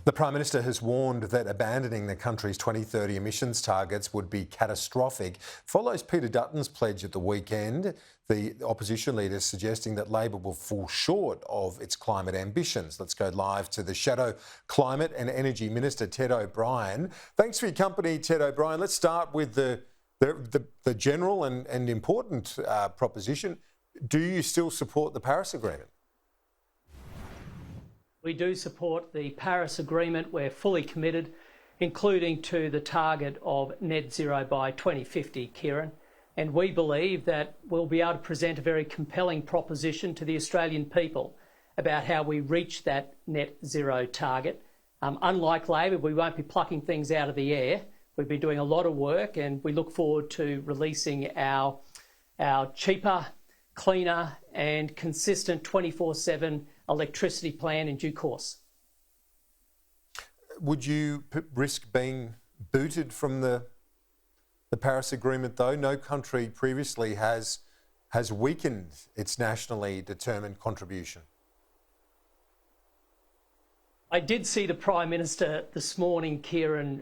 The Prime Minister has warned that abandoning the country's 2030 emissions targets would be catastrophic. Follows Peter Dutton's pledge at the weekend, the opposition leader suggesting that Labor will fall short of its climate ambitions. Let's go live to the Shadow Climate and Energy Minister, Ted O'Brien. Thanks for your company, Ted O'Brien. Let's start with the general and important proposition. Do you still support the Paris Agreement? We do support the Paris Agreement. We're fully committed, including to the target of net zero by 2050, Kieran. And we believe that we'll be able to present a very compelling proposition to the Australian people about how we reach that net zero target. Unlike Labor, we won't be plucking things out of the air. We've been doing a lot of work, and we look forward to releasing our cheaper, cleaner and consistent 24/7 electricity plan in due course. Would you risk being booted from the Paris Agreement, though? No country previously has weakened its nationally determined contribution. I did see the Prime Minister this morning, Kieran,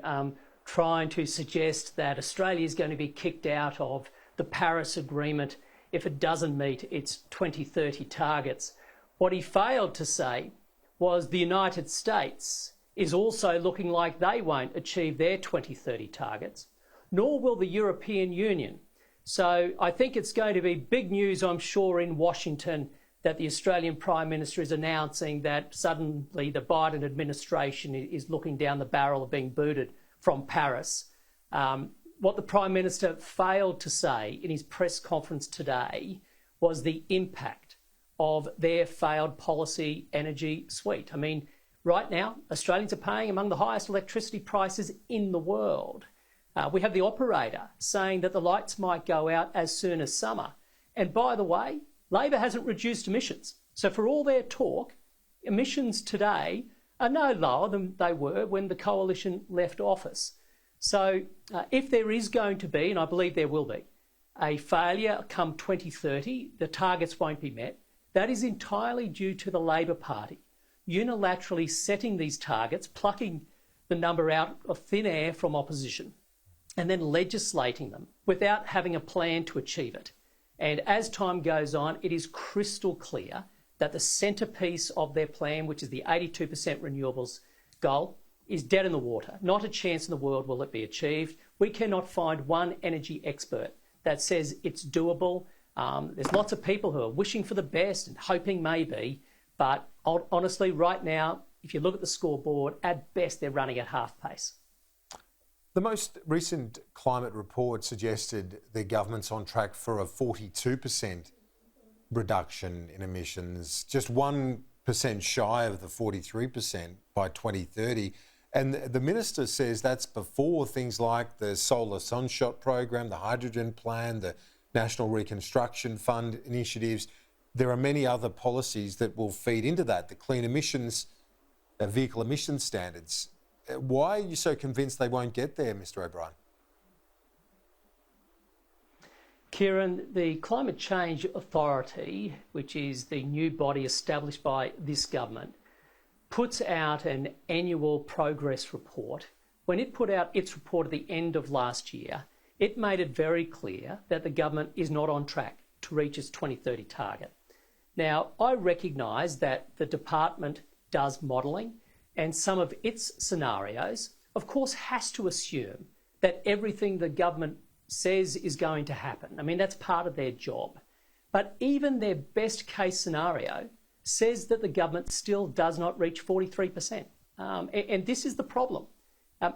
trying to suggest that Australia is going to be kicked out of the Paris Agreement if it doesn't meet its 2030 targets. What he failed to say was the United States is also looking like they won't achieve their 2030 targets, nor will the European Union. So I think it's going to be big news, I'm sure, in Washington that the Australian Prime Minister is announcing that suddenly the Biden administration is looking down the barrel of being booted from Paris. What the Prime Minister failed to say in his press conference today was the impact of their failed policy energy suite. I mean, right now, Australians are paying among the highest electricity prices in the world. We have the operator saying that the lights might go out as soon as summer. And by the way, Labor hasn't reduced emissions. So for all their talk, emissions today are no lower than they were when the coalition left office. So if there is going to be, and I believe there will be, a failure come 2030, the targets won't be met. That is entirely due to the Labor Party unilaterally setting these targets, plucking the number out of thin air from opposition, and then legislating them without having a plan to achieve it. And as time goes on, it is crystal clear that the centrepiece of their plan, which is the 82% renewables goal, is dead in the water. Not a chance in the world will it be achieved. We cannot find one energy expert that says it's doable. There's lots of people who are wishing for the best and hoping maybe, but honestly, right now, if you look at the scoreboard, at best they're running at half pace. The most recent climate report suggested the government's on track for a 42% reduction in emissions, just 1% shy of the 43% by 2030. And the minister says that's before things like the Solar Sunshot program, the hydrogen plan, the National Reconstruction Fund initiatives. There are many other policies that will feed into that, the clean emissions, vehicle emissions standards. Why are you so convinced they won't get there, Mr O'Brien? Kieran, the Climate Change Authority, which is the new body established by this government, puts out an annual progress report. When it put out its report at the end of last year, it made it very clear that the government is not on track to reach its 2030 target. Now, I recognise that the department does modelling, and some of its scenarios, of course, has to assume that everything the government says is going to happen. I mean, that's part of their job. But even their best case scenario says that the government still does not reach 43%. And this is the problem.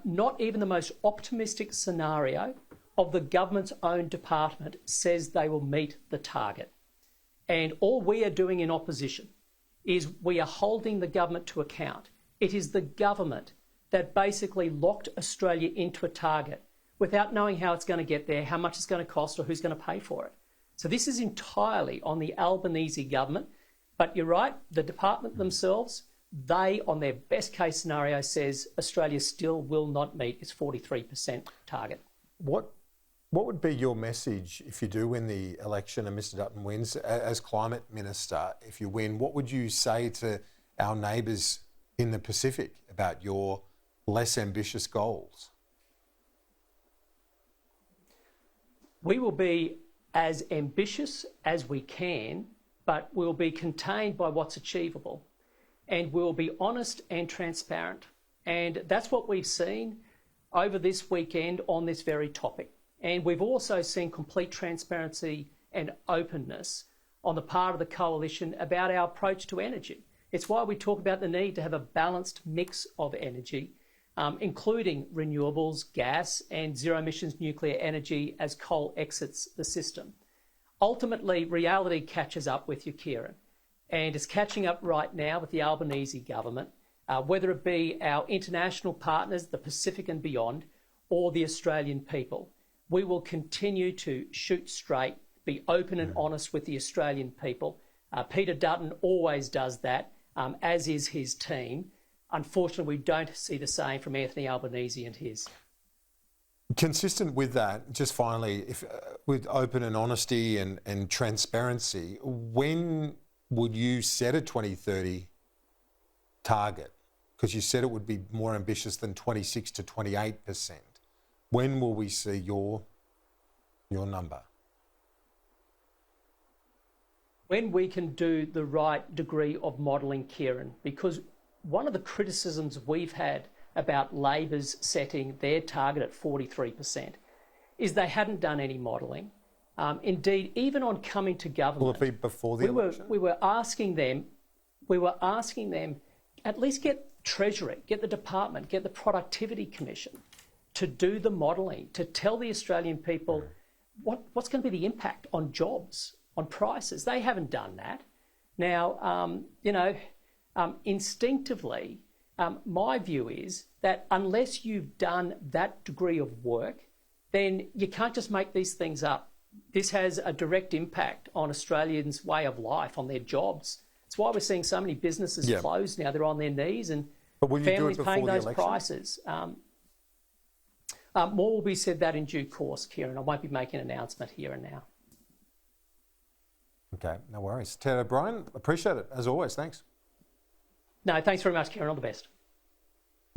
Not even the most optimistic scenario of the government's own department says they will meet the target. And all we are doing in opposition is we are holding the government to account. It is the government that basically locked Australia into a target without knowing how it's going to get there, how much it's going to cost, or who's going to pay for it. So this is entirely on the Albanese government. But you're right, the department themselves, they, on their best case scenario, says Australia still will not meet its 43% target. What would be your message if you do win the election and Mr Dutton wins as Climate Minister? If you win, what would you say to our neighbours in the Pacific about your less ambitious goals? We will be as ambitious as we can, but we'll be contained by what's achievable. And we'll be honest and transparent. And that's what we've seen over this weekend on this very topic. And we've also seen complete transparency and openness on the part of the coalition about our approach to energy. It's why we talk about the need to have a balanced mix of energy, including renewables, gas, and zero emissions nuclear energy as coal exits the system. Ultimately, reality catches up with you, Kieran, and it's catching up right now with the Albanese government, whether it be our international partners, the Pacific and beyond, or the Australian people. We will continue to shoot straight, be open and honest with the Australian people. Peter Dutton always does that, as is his team. Unfortunately, we don't see the same from Anthony Albanese and his. Consistent with that, just finally, with open and honesty and transparency, when would you set a 2030 target? Because you said it would be more ambitious than 26 to 28%. When will we see your number? When we can do the right degree of modelling, Kieran, because one of the criticisms we've had about Labor's setting their target at 43% is they hadn't done any modelling. Indeed, even on coming to government, will it be before the election? We were asking them at least get Treasury, get the Department, get the Productivity Commission to do the modelling, to tell the Australian people what's going to be the impact on jobs, on prices. They haven't done that. Now, instinctively, my view is that unless you've done that degree of work, then you can't just make these things up. This has a direct impact on Australians' way of life, on their jobs. It's why we're seeing so many businesses close now. They're on their knees and families paying those prices. More will be said that in due course, Kieran. I won't be making an announcement here and now. Okay, no worries. Ted O'Brien, appreciate it, as always. Thanks. No, thanks very much, Kieran. All the best.